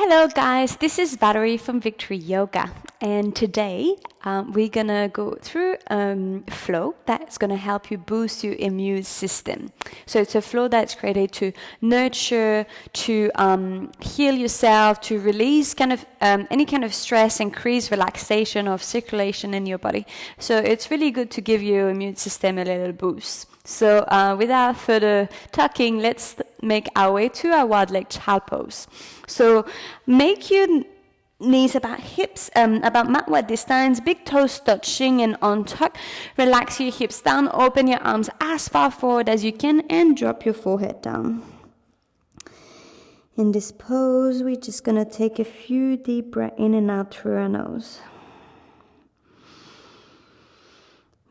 Hello guys, this is Valerie from Victory Yoga, and today we're gonna go through flow that's gonna help you boost your immune system. So it's a flow that's created to nurture, to heal yourself, to release any kind of stress, increase relaxation of circulation in your body. So it's really good to give your immune system a little boost. So without further talking, let's make our way to our wide leg child pose. So make your knees about hips, about mat wide distance, big toes touching and on tuck. Relax your hips down, open your arms as far forward as you can and drop your forehead down. In this pose, we're just gonna take a few deep breaths in and out through our nose.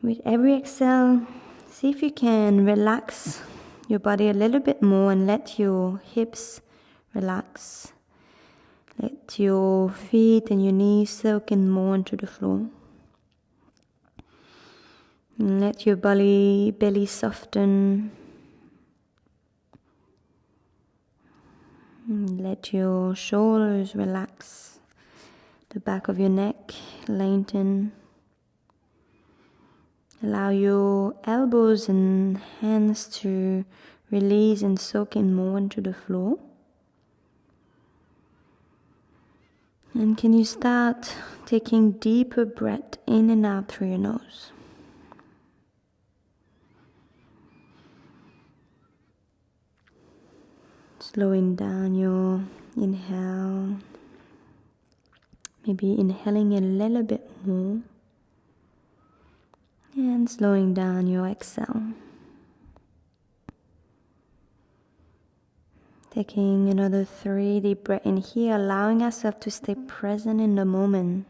With every exhale, see if you can relax your body a little bit more and let your hips relax. Let your feet and your knees soak in more into the floor. And let your belly soften. And let your shoulders relax. The back of your neck lengthen. Allow your elbows and hands to release and soak in more into the floor. And can you start taking deeper breath in and out through your nose? Slowing down your inhale. Maybe inhaling a little bit more. And slowing down your exhale. Taking another 3 deep breaths in here, allowing ourselves to stay present in the moment.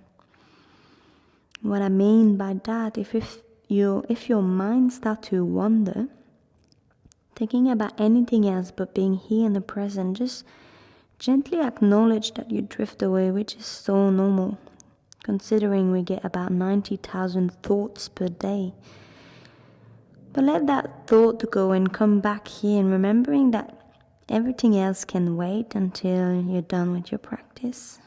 What I mean by that, if your mind starts to wander, thinking about anything else but being here in the present, just gently acknowledge that you drift away, which is so normal, considering we get about 90,000 thoughts per day. But let that thought go and come back here, and remembering that everything else can wait until you're done with your practice.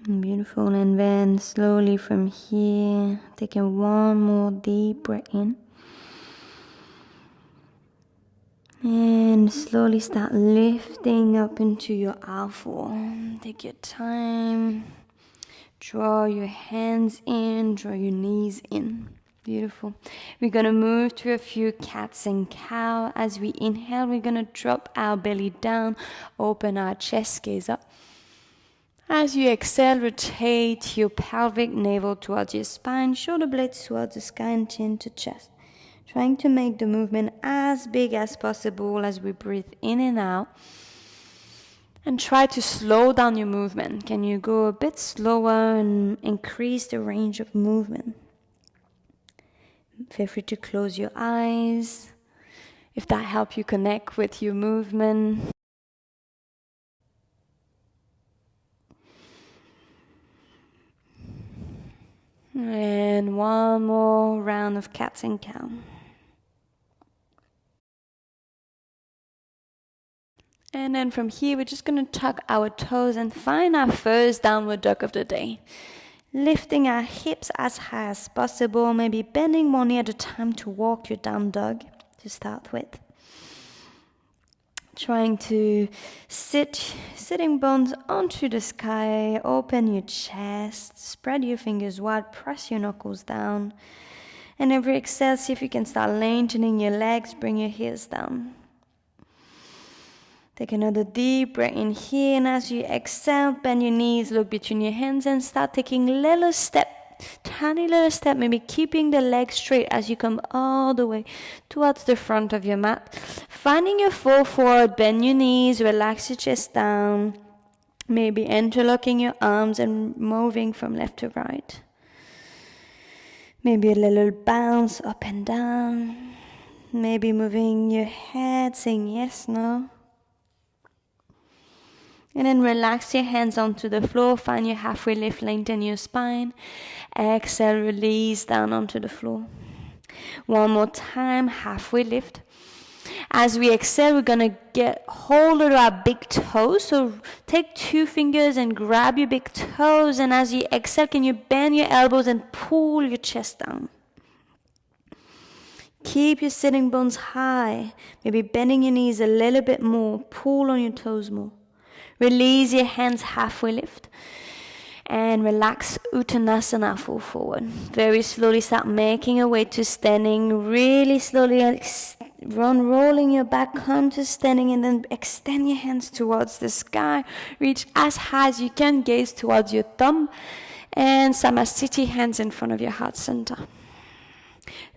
Beautiful. And then slowly from here, taking one more deep breath in. And slowly start lifting up into your R4. Take your time. Draw your hands in, draw your knees in. Beautiful. We're going to move to a few cats and cow. As we inhale, we're going to drop our belly down, open our chest gaze up. As you exhale, rotate your pelvic navel towards your spine, shoulder blades towards the sky and chin to chest. Trying to make the movement as big as possible as we breathe in and out. And try to slow down your movement. Can you go a bit slower and increase the range of movement? Feel free to close your eyes if that helps you connect with your movement. And one more round of cats and cow. And then from here, we're just going to tuck our toes and find our first downward dog of the day. Lifting our hips as high as possible, maybe bending one knee at a time to walk your down dog to start with. Trying to sitting bones onto the sky, open your chest, spread your fingers wide, press your knuckles down. And every exhale, see if you can start lengthening your legs, bring your heels down. Take another deep breath in here, and as you exhale, bend your knees, look between your hands, and start taking little step, tiny little step, maybe keeping the legs straight as you come all the way towards the front of your mat. Finding your fall forward, bend your knees, relax your chest down, maybe interlocking your arms and moving from left to right. Maybe a little bounce up and down, maybe moving your head, saying yes, no. And then relax your hands onto the floor. Find your halfway lift, lengthen your spine. Exhale, release down onto the floor. One more time, halfway lift. As we exhale, we're going to get hold of our big toes. So take 2 fingers and grab your big toes. And as you exhale, can you bend your elbows and pull your chest down? Keep your sitting bones high. Maybe bending your knees a little bit more. Pull on your toes more. Release your hands, halfway lift. And relax, Uttanasana, fall forward. Very slowly start making your way to standing. Really slowly rolling your back onto standing, and then extend your hands towards the sky. Reach as high as you can, gaze towards your thumb. And Samasthiti, hands in front of your heart center.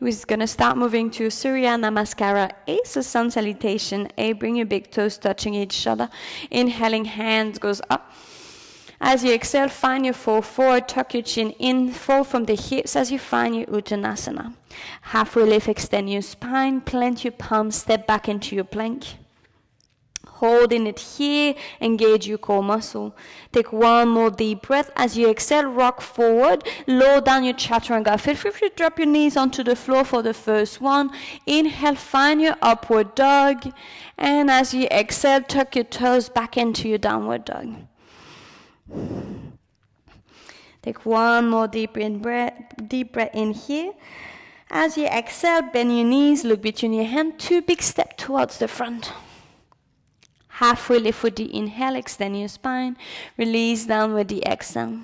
We're going to start moving to Surya Namaskara A, so sun salutation A. Bring your big toes touching each other. Inhaling, hands goes up. As you exhale, find your fall forward, tuck your chin in, fall from the hips as you find your Uttanasana. Halfway lift, extend your spine, plant your palms, step back into your plank. Holding it here, engage your core muscle. Take one more deep breath. As you exhale, rock forward, lower down your chaturanga. Feel free to drop your knees onto the floor for the first one. Inhale, find your upward dog. And as you exhale, tuck your toes back into your downward dog. Take one more deep breath in here. As you exhale, bend your knees, look between your hands, 2 big steps towards the front. Halfway lift with the inhale, extend your spine, release down with the exhale.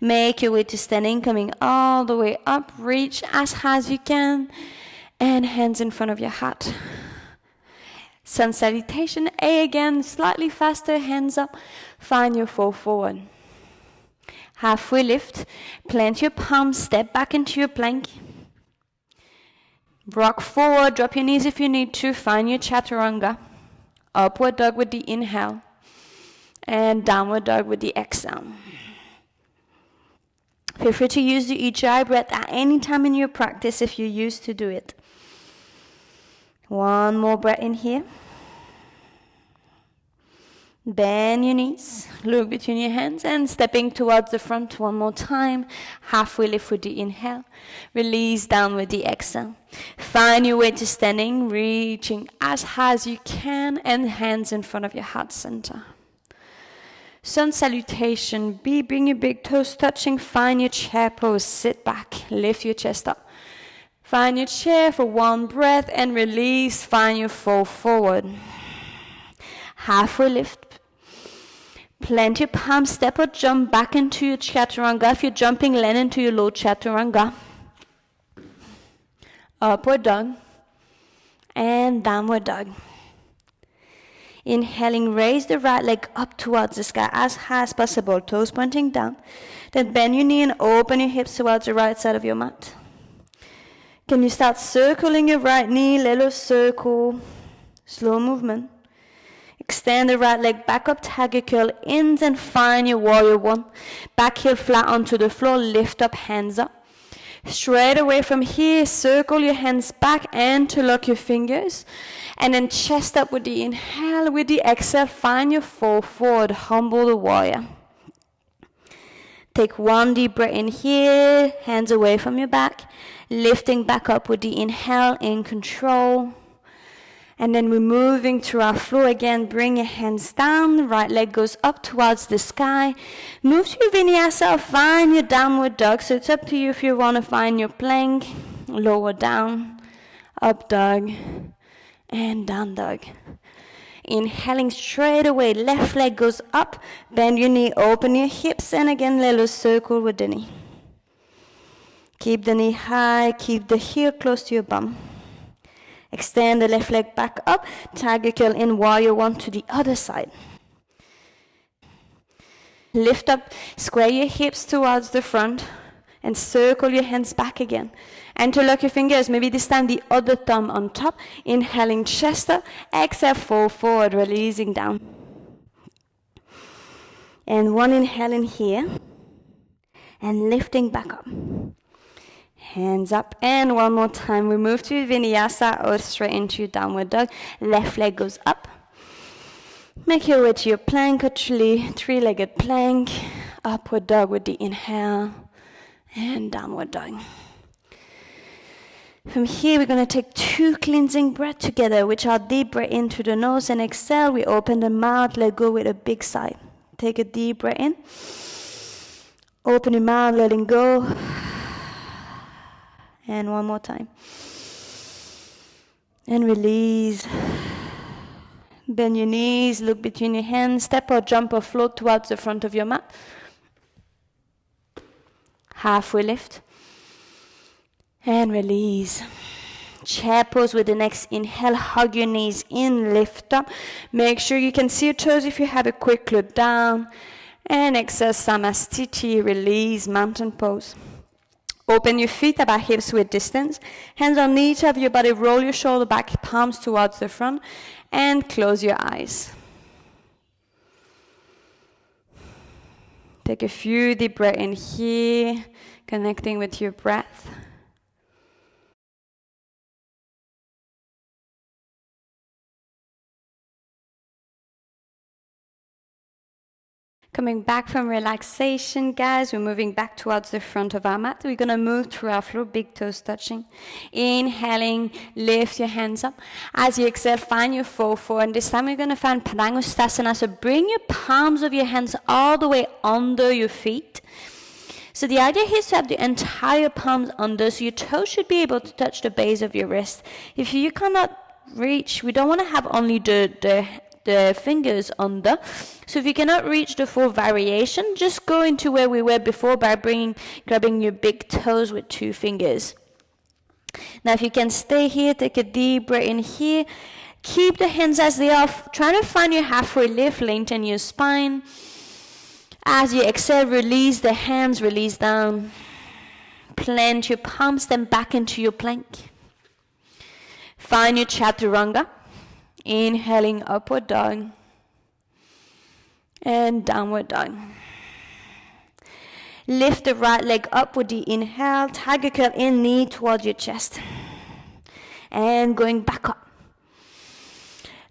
Make your way to standing, coming all the way up, reach as high as you can, and hands in front of your heart. Sun salutation A again, slightly faster, hands up, find your fall forward. Halfway lift, plant your palms, step back into your plank. Rock forward, drop your knees if you need to, find your chaturanga. Upward dog with the inhale, and downward dog with the exhale. Feel free to use the Ujjayi breath at any time in your practice if you're used to do it. One more breath in here. Bend your knees, look between your hands, and stepping towards the front one more time. Halfway lift with the inhale, release down with the exhale. Find your way to standing, reaching as high as you can, and hands in front of your heart center. Sun salutation B, bring your big toes touching, find your chair pose, sit back, lift your chest up. Find your chair for one breath and release, find your fall forward. Halfway lift. Plant your palms, step or jump back into your chaturanga. If you're jumping, land into your low chaturanga. Upward dog. And downward dog. Inhaling, raise the right leg up towards the sky as high as possible, toes pointing down. Then bend your knee and open your hips towards the right side of your mat. Can you start circling your right knee, little circle, slow movement. Extend the right leg back up, tiger curl in and find your warrior one. Back heel flat onto the floor, lift up, hands up. Straight away from here, circle your hands back and interlock your fingers. And then chest up with the inhale, with the exhale, find your fall forward, humble the warrior. Take one deep breath in here, hands away from your back. Lifting back up with the inhale, in control. And then we're moving through our floor again. Bring your hands down. Right leg goes up towards the sky. Move to your vinyasa. Find your downward dog. So it's up to you if you want to find your plank. Lower down. Up dog. And down dog. Inhaling straight away. Left leg goes up. Bend your knee. Open your hips. And again, little circle with the knee. Keep the knee high. Keep the heel close to your bum. Extend the left leg back up, tiger curl in, warrior one to the other side. Lift up, square your hips towards the front, and circle your hands back again. Interlock your fingers, maybe this time the other thumb on top. Inhaling, chest up, exhale, fall forward, releasing down. And one inhale in here, and lifting back up. Hands up, and one more time. We move to vinyasa or straight into downward dog. Left leg goes up. Make your way to your plank, actually three-legged plank, upward dog with the inhale, and downward dog. From here, we're going to take 2 cleansing breaths together, which are deep breath in through the nose and exhale. We open the mouth, let go with a big sigh. Take a deep breath in. Open your mouth, letting go. And one more time. And release. Bend your knees, look between your hands, step or jump or float towards the front of your mat. Halfway lift. And release. Chair pose with the next inhale. Hug your knees in, lift up. Make sure you can see your toes if you have a quick look down. And exhale, Samastiti, release, mountain pose. Open your feet about hips width distance. Hands on each of your body. Roll your shoulder back, palms towards the front. And close your eyes. Take a few deep breaths in here, connecting with your breath. Coming back from relaxation, guys, we're moving back towards the front of our mat. We're going to move through our floor, big toes touching. Inhaling, lift your hands up. As you exhale, find your 4-4. And this time we're going to find Padangusthasana. So bring your palms of your hands all the way under your feet. So the idea here is to have the entire palms under, so your toes should be able to touch the base of your wrist. If you cannot reach, we don't want to have only the fingers under. So if you cannot reach the full variation, just go into where we were before by grabbing your big toes with 2 fingers. Now if you can stay here, take a deep breath in here. Keep the hands as they are. Try to find your halfway lift, lengthen your spine. As you exhale, release the hands, release down. Plant your palms, then back into your plank. Find your chaturanga. Inhaling, upward dog. And downward dog. Lift the right leg up with the inhale. Tiger curl in, knee towards your chest. And going back up.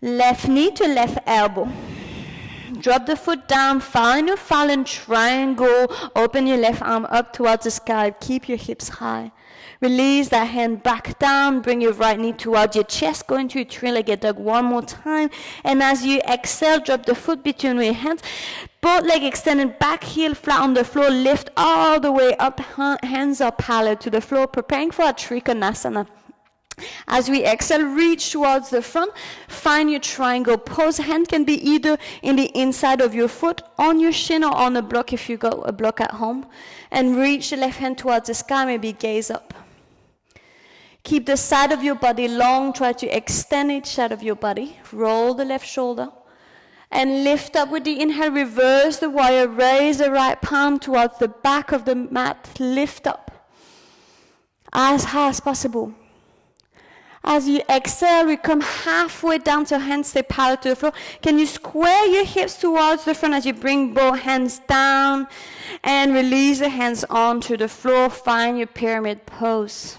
Left knee to left elbow. Drop the foot down, find your fallen triangle. Open your left arm up towards the sky. Keep your hips high. Release that hand back down. Bring your right knee towards your chest. Go into your three-legged dog one more time. And as you exhale, drop the foot between your hands. Both legs extended back, heel flat on the floor. Lift all the way up. Hands are parallel to the floor. Preparing for a Trikonasana. As we exhale, reach towards the front. Find your triangle pose. Hand can be either in the inside of your foot, on your shin, or on a block if you got a block at home. And reach the left hand towards the sky, maybe gaze up. Keep the side of your body long. Try to extend each side of your body. Roll the left shoulder. And lift up with the inhale. Reverse the warrior. Raise the right palm towards the back of the mat. Lift up as high as possible. As you exhale, we come halfway down, so hands stay parallel to the floor. Can you square your hips towards the front as you bring both hands down and release the hands onto the floor? Find your pyramid pose.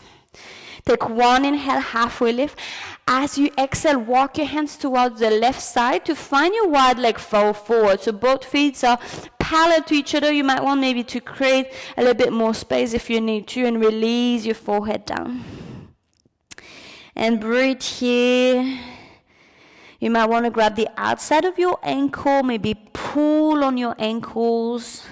Take one inhale, halfway lift. As you exhale, walk your hands towards the left side to find your wide leg fall forward. So both feet are parallel to each other. You might want maybe to create a little bit more space if you need to, and release your forehead down. And breathe here. You might want to grab the outside of your ankle, maybe pull on your ankles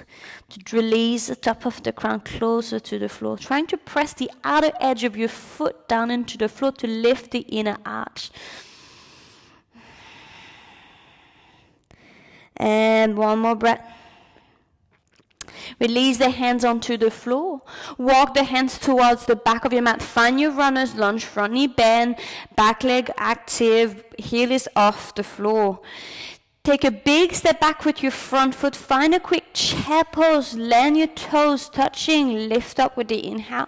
to release the top of the crown closer to the floor. Trying to press the outer edge of your foot down into the floor to lift the inner arch. And one more breath. Release the hands onto the floor. Walk the hands towards the back of your mat. Find your runner's lunge, front knee bend, back leg active, heel is off the floor. Take a big step back with your front foot. Find a quick chair pose. Land your toes touching. Lift up with the inhale.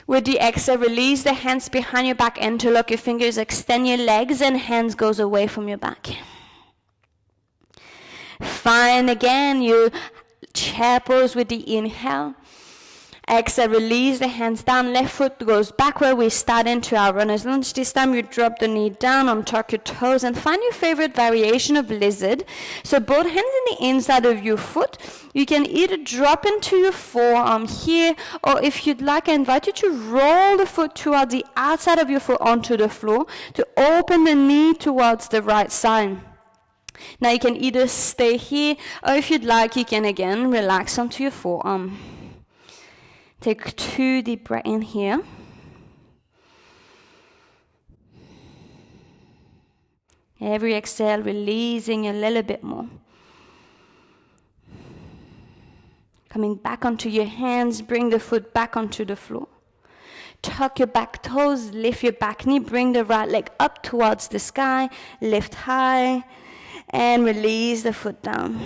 With the exhale, release the hands behind your back. Interlock your fingers. Extend your legs and hands goes away from your back. Find again your chair pose with the inhale. Exhale, release the hands down. Left foot goes backward. We start into our runner's lunge. This time you drop the knee down, untuck your toes, and find your favorite variation of lizard. So both hands in the inside of your foot. You can either drop into your forearm here, or if you'd like, I invite you to roll the foot towards the outside of your foot onto the floor to open the knee towards the right side. Now you can either stay here, or if you'd like, you can again relax onto your forearm. Take 2 deep breaths in here. Every exhale, releasing a little bit more. Coming back onto your hands, bring the foot back onto the floor. Tuck your back toes, lift your back knee, bring the right leg up towards the sky, lift high, and release the foot down.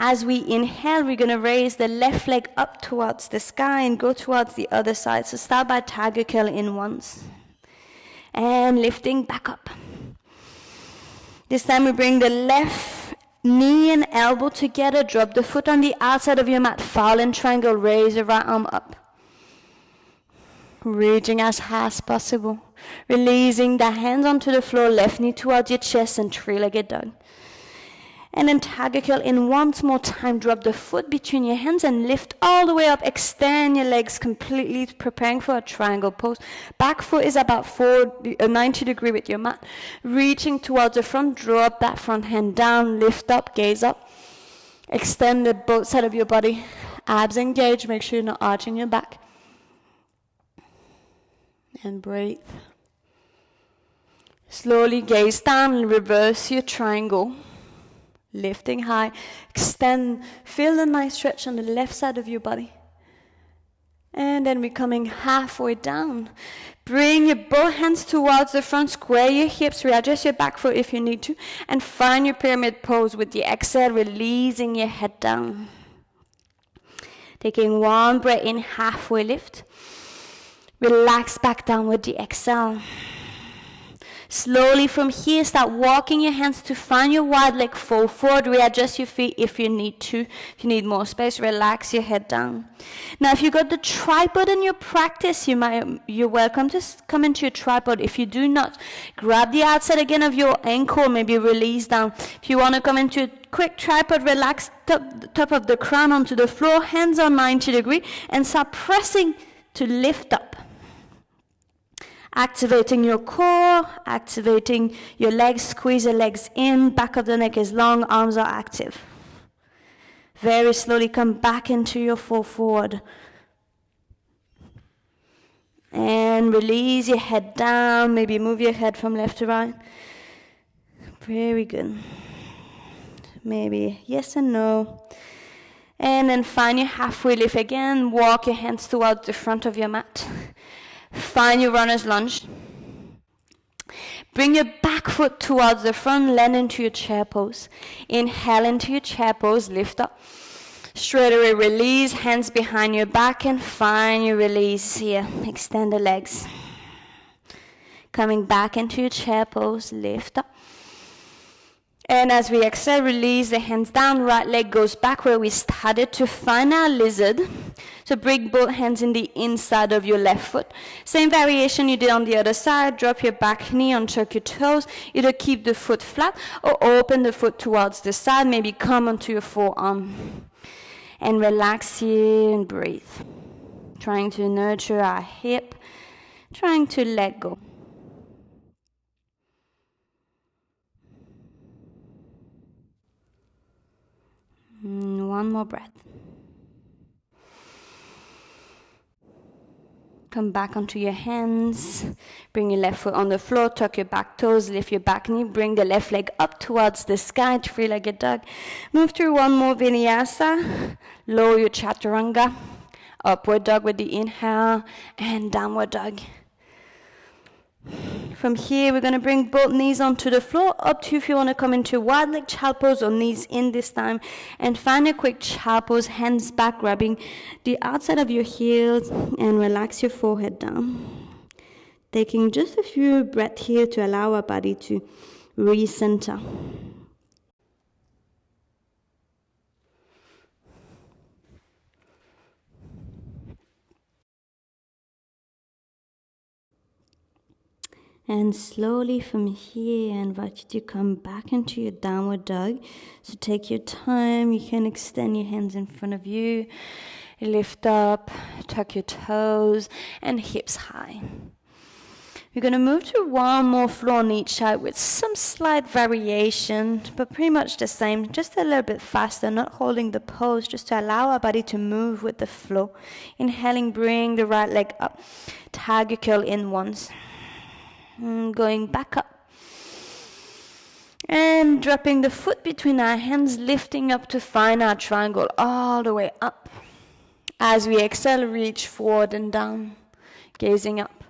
As we inhale, we're going to raise the left leg up towards the sky and go towards the other side. So start by tiger curl in once. And lifting back up. This time we bring the left knee and elbow together. Drop the foot on the outside of your mat. Fallen triangle. Raise your right arm up. Reaching as high as possible. Releasing the hands onto the floor. Left knee towards your chest and three-legged dog. And then tiger curl in once more time. Drop the foot between your hands and lift all the way up. Extend your legs completely, preparing for a triangle pose. Back foot is about 90 degrees with your mat. Reaching towards the front, drop that front hand down, lift up, gaze up. Extend the both sides of your body. Abs engaged, make sure you're not arching your back. And breathe. Slowly gaze down and reverse your triangle. Lifting high, extend, feel the nice stretch on the left side of your body. And then we're coming halfway down. Bring your both hands towards the front, square your hips, readjust your back foot if you need to, and find your pyramid pose with the exhale, releasing your head down. Taking one breath in, halfway lift. Relax back down with the exhale. Slowly from here, start walking your hands to find your wide leg, fall forward, readjust your feet if you need to. If you need more space, relax your head down. Now, if you got the tripod in your practice, you're welcome to come into your tripod. If you do not, grab the outside again of your ankle, maybe release down. If you want to come into a quick tripod, relax top of the crown onto the floor, hands on 90 degrees, and start pressing to lift up. Activating your core, activating your legs, squeeze the legs in, back of the neck is long, arms are active. Very slowly come back into your fall forward. And release your head down, maybe move your head from left to right. Very good. Maybe yes and no. And then find your halfway lift again, walk your hands towards the front of your mat. Find your runner's lunge. Bring your back foot towards the front, land into your chair pose. Inhale into your chair pose, lift up. Straight away release, hands behind your back, and find your release here. Extend the legs. Coming back into your chair pose, lift up. And as we exhale, release the hands down, right leg goes back where we started to find our lizard. So bring both hands in the inside of your left foot. Same variation you did on the other side. Drop your back knee, untuck your toes. Either keep the foot flat or open the foot towards the side. Maybe come onto your forearm. And relax here and breathe. Trying to nurture our hip. Trying to let go. One more breath. Come back onto your hands. Bring your left foot on the floor. Tuck your back toes. Lift your back knee. Bring the left leg up towards the sky. Three-legged dog. Move through one more vinyasa. Lower your chaturanga. Upward dog with the inhale. And downward dog. From here, we're going to bring both knees onto the floor. Up to you if you want to come into wide leg child pose or knees in this time. And find a quick child pose, hands back, grabbing the outside of your heels. And relax your forehead down. Taking just a few breaths here to allow our body to recenter. And slowly from here, I invite you to come back into your downward dog. So take your time. You can extend your hands in front of you. Lift up, tuck your toes, and hips high. We're going to move to one more floor on each side with some slight variation, but pretty much the same, just a little bit faster, not holding the pose, just to allow our body to move with the flow. Inhaling, bring the right leg up. Tiger curl in once. Going back up. And dropping the foot between our hands, lifting up to find our triangle all the way up. As we exhale, reach forward and down, gazing up.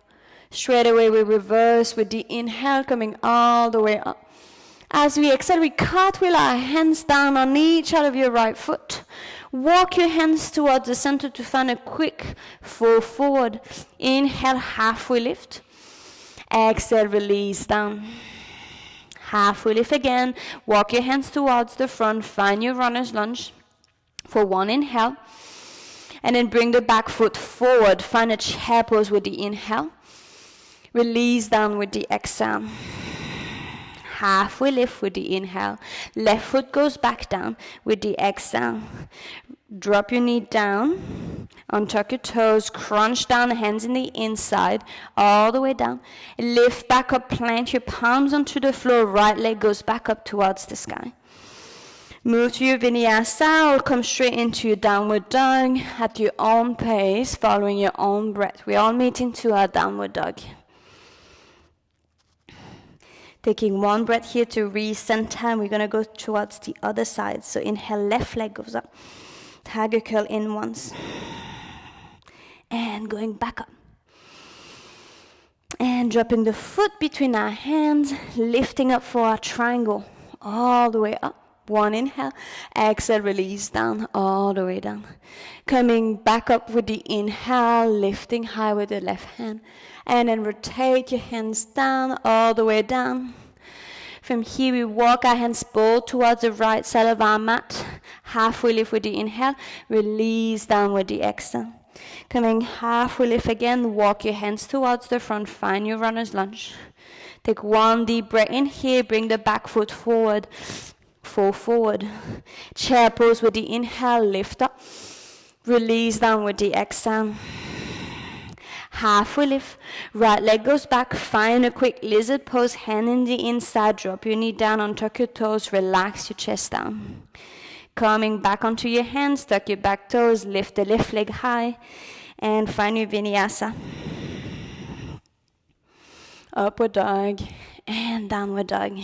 Straight away we reverse with the inhale, coming all the way up. As we exhale, we cartwheel our hands down on each side of your right foot. Walk your hands towards the center to find a quick fall forward. Inhale, halfway lift. Exhale, release down. Halfway lift again. Walk your hands towards the front. Find your runner's lunge for one inhale. And then bring the back foot forward. Find a chair pose with the inhale. Release down with the exhale. Halfway lift with the inhale. Left foot goes back down with the exhale. Drop your knee down. Untuck your toes. Crunch down, hands in the inside. All the way down. Lift back up. Plant your palms onto the floor. Right leg goes back up towards the sky. Move to your vinyasa or come straight into your downward dog at your own pace, following your own breath. We all meet into our downward dog. Taking one breath here to recenter, we're going to go towards the other side. So inhale, left leg goes up. Tiger curl in once. And going back up. And dropping the foot between our hands, lifting up for our triangle. All the way up. One inhale. Exhale, release down, all the way down. Coming back up with the inhale, lifting high with the left hand. And then rotate your hands down, all the way down. From here, we walk our hands both towards the right side of our mat. Halfway lift with the inhale, release down with the exhale. Coming halfway lift again, walk your hands towards the front, find your runner's lunge. Take one deep breath in here, bring the back foot forward, fall forward. Chair pose with the inhale, lift up, release down with the exhale. Halfway lift, right leg goes back, find a quick lizard pose, hand in the inside, drop your knee down, untuck your toes, relax your chest down. Coming back onto your hands, tuck your back toes, lift the left leg high, and find your vinyasa. Upward dog, and downward dog.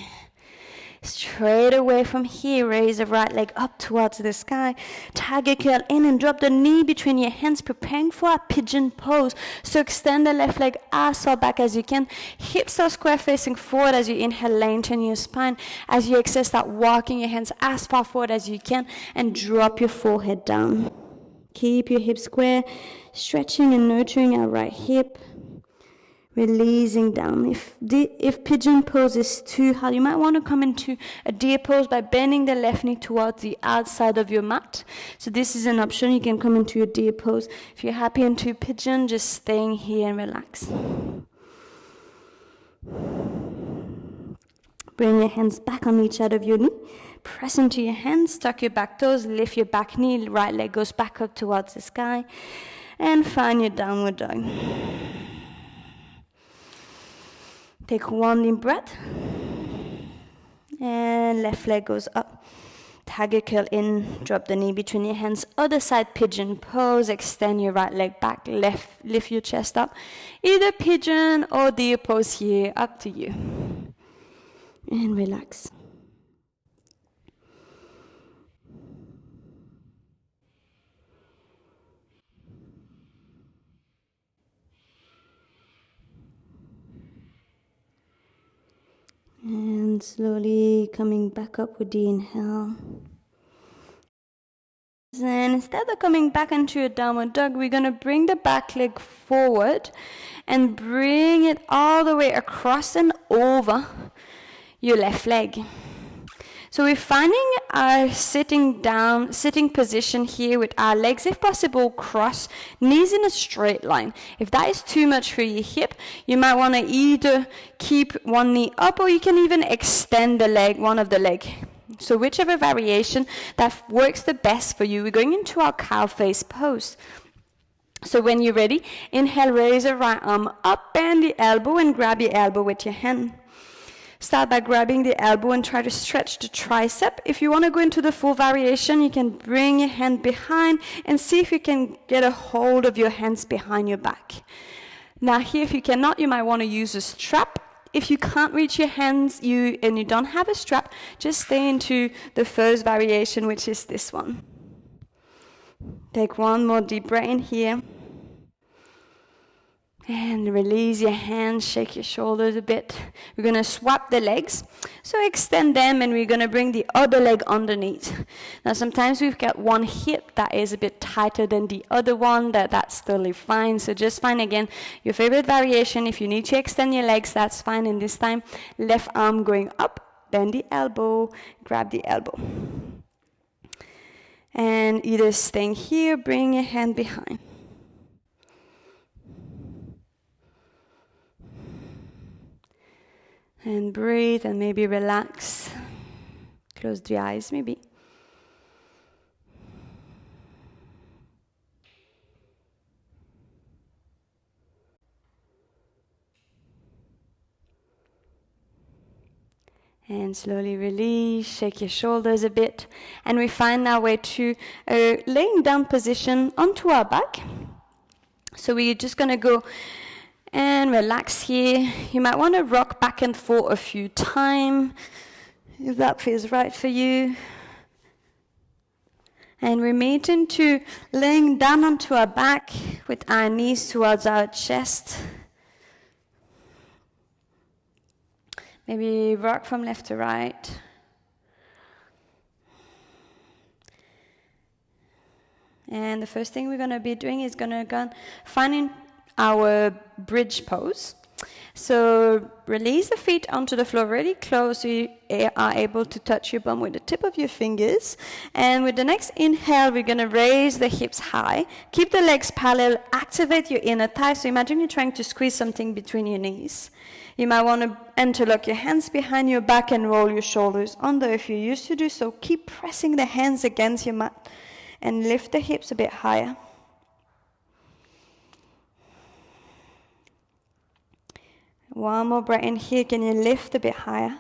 Straight away from here, raise the right leg up towards the sky. Tiger curl in and drop the knee between your hands, preparing for a pigeon pose. So extend the left leg as far back as you can. Hips are square facing forward as you inhale, lengthen your spine. As you exhale, start walking your hands as far forward as you can and drop your forehead down. Keep your hips square, stretching and nurturing our right hip. Releasing down. If pigeon pose is too hard, you might want to come into a deer pose by bending the left knee towards the outside of your mat. So this is an option. You can come into your deer pose. If you're happy into pigeon, just staying here and relax. Bring your hands back on each side of your knee. Press into your hands, tuck your back toes, lift your back knee, right leg goes back up towards the sky, and find your downward dog. Take one deep breath, and left leg goes up. Tiger curl in, drop the knee between your hands. Other side, pigeon pose, extend your right leg back, lift your chest up. Either pigeon or deer pose here, up to you. And relax. And slowly coming back up with the inhale. And instead of coming back into your downward dog, we're going to bring the back leg forward and bring it all the way across and over your left leg. So we're finding our sitting position here with our legs, if possible, crossed, knees in a straight line. If that is too much for your hip, you might want to either keep one knee up or you can even extend the leg, one of the leg. So whichever variation that works the best for you. We're going into our cow face pose. So when you're ready, inhale, raise your right arm up, bend the elbow and grab your elbow with your hand. Start by grabbing the elbow and try to stretch the tricep. If you want to go into the full variation, you can bring your hand behind and see if you can get a hold of your hands behind your back. Now here, if you cannot, you might want to use a strap. If you can't reach your hands and you don't have a strap, just stay into the first variation, which is this one. Take one more deep breath in here. And release your hands, shake your shoulders a bit. We're going to swap the legs. So extend them and we're going to bring the other leg underneath. Now sometimes we've got one hip that is a bit tighter than the other one. That's totally fine. So just find again your favorite variation. If you need to extend your legs, that's fine. And this time, left arm going up, bend the elbow, grab the elbow. And either staying here, bring your hand behind. And breathe and maybe relax. Close the eyes maybe. And slowly release, shake your shoulders a bit. And we find our way to a laying down position onto our back. So we're just going to go and relax here. You might want to rock back and forth a few times, if that feels right for you. And we meet into laying down onto our back with our knees towards our chest. Maybe rock from left to right. And the first thing we're going to be doing is going to go finding our bridge pose. So release the feet onto the floor really close so you are able to touch your bum with the tip of your fingers. And with the next inhale, we're going to raise the hips high. Keep the legs parallel. Activate your inner thigh. So imagine you're trying to squeeze something between your knees. You might want to interlock your hands behind your back and roll your shoulders under. If you're used to do so, keep pressing the hands against your mat and lift the hips a bit higher. One more breath in here. Can you lift a bit higher?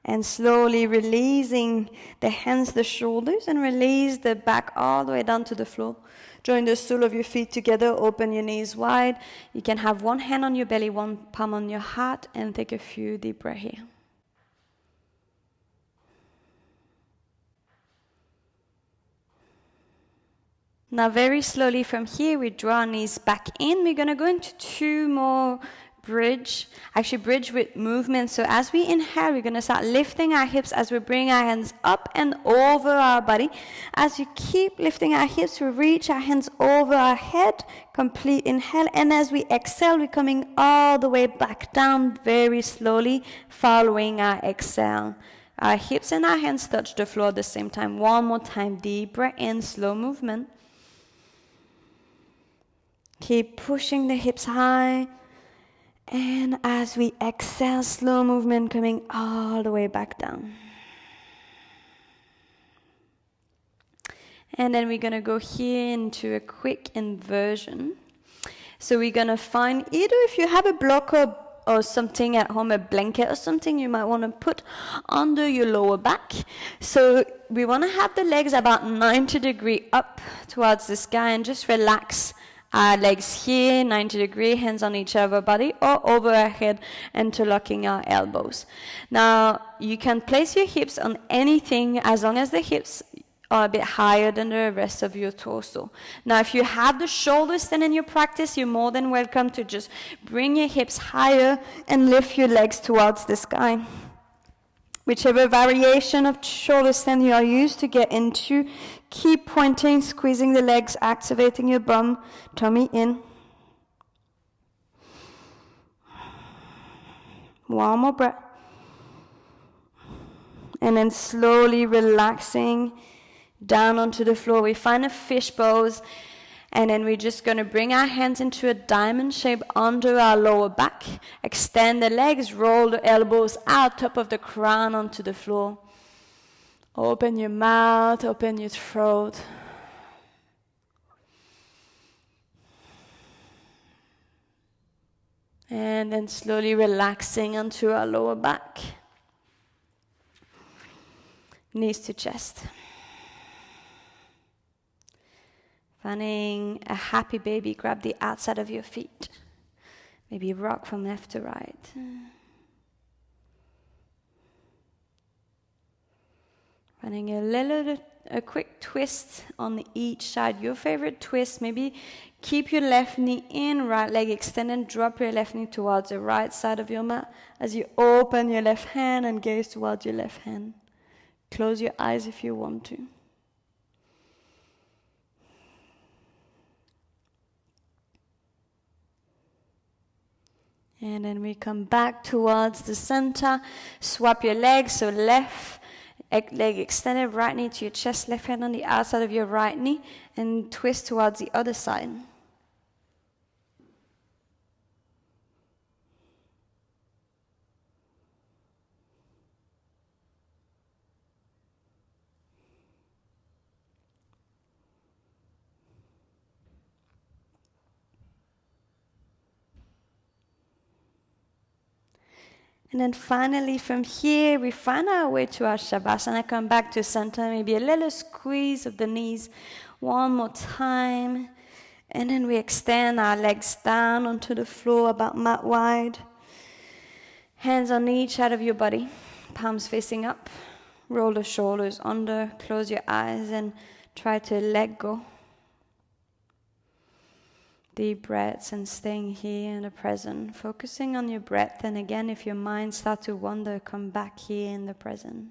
And slowly releasing the hands, the shoulders, and release the back all the way down to the floor. Join the sole of your feet together. Open your knees wide. You can have one hand on your belly, one palm on your heart, and take a few deep breaths here. Now very slowly from here, we draw our knees back in. We're going to go into two more bridge with movement. So as we inhale, we're going to start lifting our hips as we bring our hands up and over our body. As you keep lifting our hips, we reach our hands over our head, complete inhale. And as we exhale, we're coming all the way back down very slowly, following our exhale. Our hips and our hands touch the floor at the same time. One more time, deep breath in, slow movement. Keep pushing the hips high. And as we exhale, slow movement coming all the way back down. And then we're going to go here into a quick inversion. So we're going to find either if you have a blocker or something at home, a blanket or something you might want to put under your lower back. So we want to have the legs about 90 degrees up towards the sky and just relax our legs here, 90 degrees, hands on each other body, or over our head, interlocking our elbows. Now, you can place your hips on anything as long as the hips are a bit higher than the rest of your torso. Now, if you have the shoulders stand in your practice, you're more than welcome to just bring your hips higher and lift your legs towards the sky. Whichever variation of shoulder stand you are used to get into, keep pointing, squeezing the legs, activating your bum, tummy in. One more breath. And then slowly relaxing down onto the floor. We find a fish pose, and then we're just going to bring our hands into a diamond shape under our lower back. Extend the legs, roll the elbows out, top of the crown onto the floor. Open your mouth, open your throat. And then slowly relaxing onto our lower back. Knees to chest. Finding a happy baby, grab the outside of your feet. Maybe rock from left to right. Finding a quick twist on each side. Your favorite twist. Maybe keep your left knee in, right leg extended. Drop your left knee towards the right side of your mat as you open your left hand and gaze towards your left hand. Close your eyes if you want to. And then we come back towards the center. Swap your legs, so left leg extended, right knee to your chest, left hand on the outside of your right knee, and twist towards the other side. And then finally from here, we find our way to our Shavasana. Come back to center, maybe a little squeeze of the knees. One more time. And then we extend our legs down onto the floor about mat wide. Hands on each side of your body, palms facing up. Roll the shoulders under, close your eyes and try to let go. Deep breaths and staying here in the present, focusing on your breath. And again, if your mind starts to wander, come back here in the present.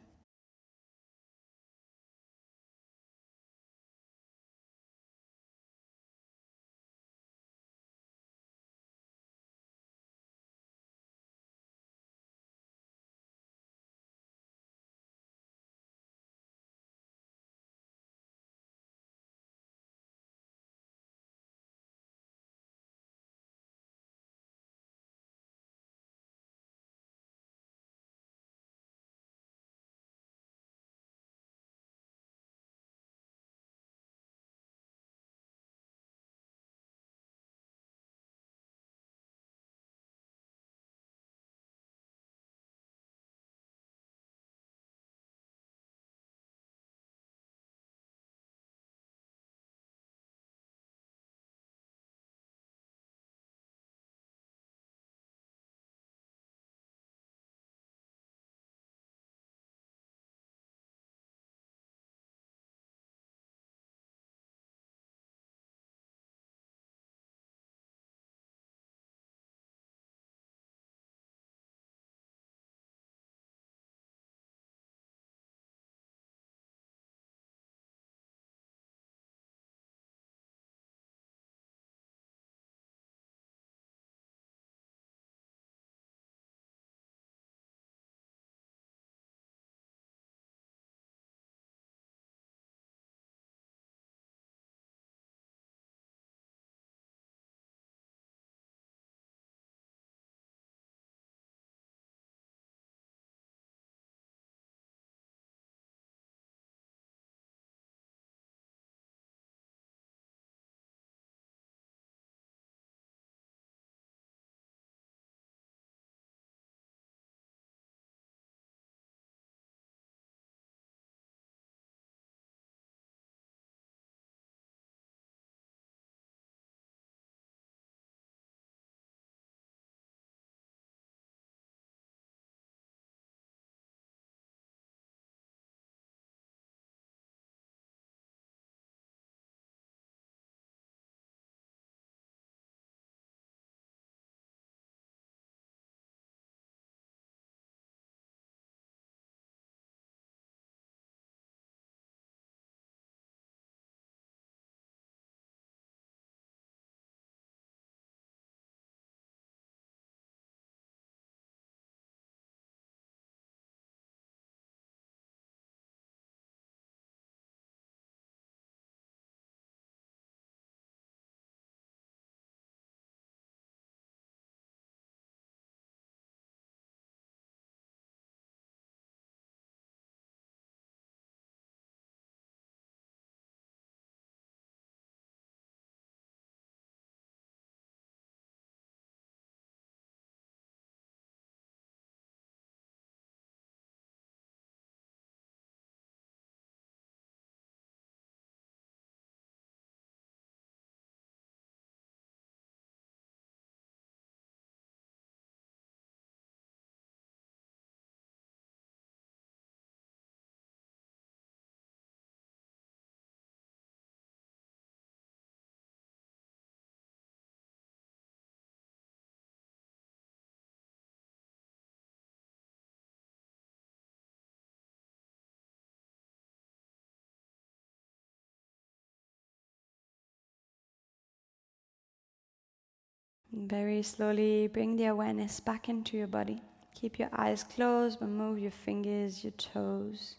Very slowly bring the awareness back into your body. Keep your eyes closed, but move your fingers, your toes,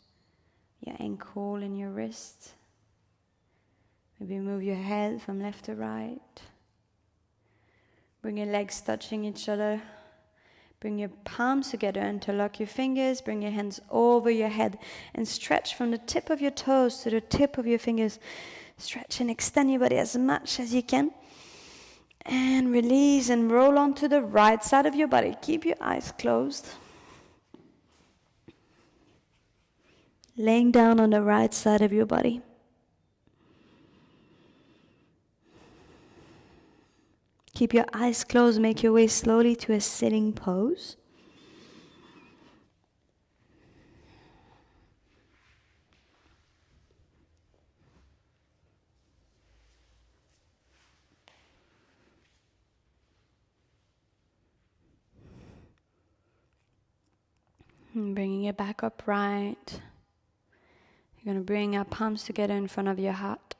your ankle and your wrist. Maybe move your head from left to right. Bring your legs touching each other. Bring your palms together, interlock your fingers, bring your hands over your head and stretch from the tip of your toes to the tip of your fingers. Stretch and extend your body as much as you can. And release and roll onto the right side of your body. Keep your eyes closed. Laying down on the right side of your body. Keep your eyes closed, make your way slowly to a sitting pose. And bringing it back upright. You're going to bring your palms together in front of your heart.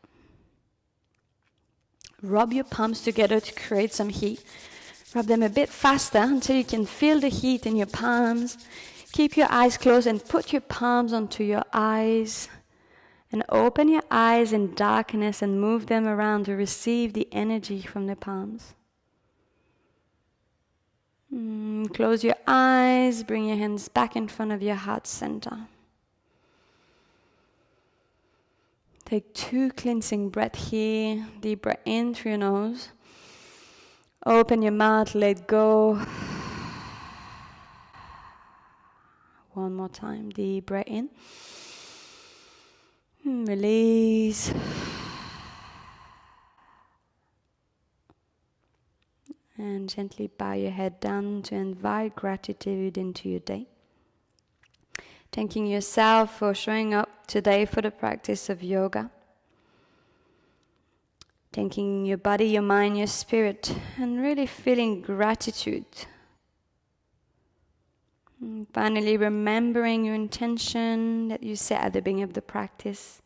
Rub your palms together to create some heat. Rub them a bit faster until you can feel the heat in your palms. Keep your eyes closed and put your palms onto your eyes. And open your eyes in darkness and move them around to receive the energy from the palms. Close your eyes. Bring your hands back in front of your heart center. Take 2 cleansing breaths here. Deep breath in through your nose. Open your mouth, let go. One more time. Deep breath in. Release. And gently bow your head down to invite gratitude into your day. Thanking yourself for showing up today for the practice of yoga. Thanking your body, your mind, your spirit, and really feeling gratitude. And finally, remembering your intention that you set at the beginning of the practice.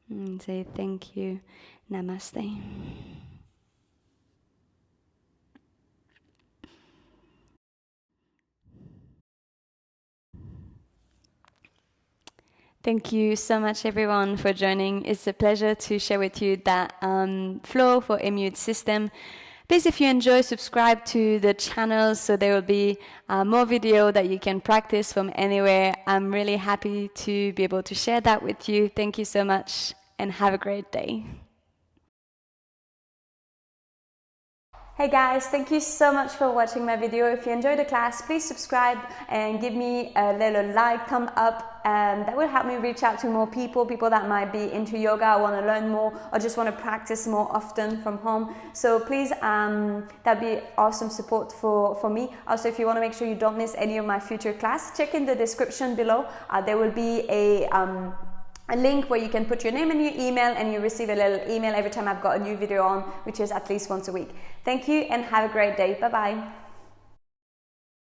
And say thank you. Namaste. Thank you so much, everyone, for joining. It's a pleasure to share with you that flow for Immune System. Please, if you enjoy, subscribe to the channel so there will be more video that you can practice from anywhere. I'm really happy to be able to share that with you. Thank you so much and have a great day. Hey guys, thank you so much for watching my video. If you enjoyed the class, please subscribe and give me a little like, thumb up. That will help me reach out to more people that might be into yoga, want to learn more, or just want to practice more often from home. So please, that'd be awesome support for me. Also, if you want to make sure you don't miss any of my future class, check in the description below. There will be a link where you can put your name and your email, and you receive a little email every time I've got a new video on, which is at least once a week. Thank you and have a great day. Bye bye.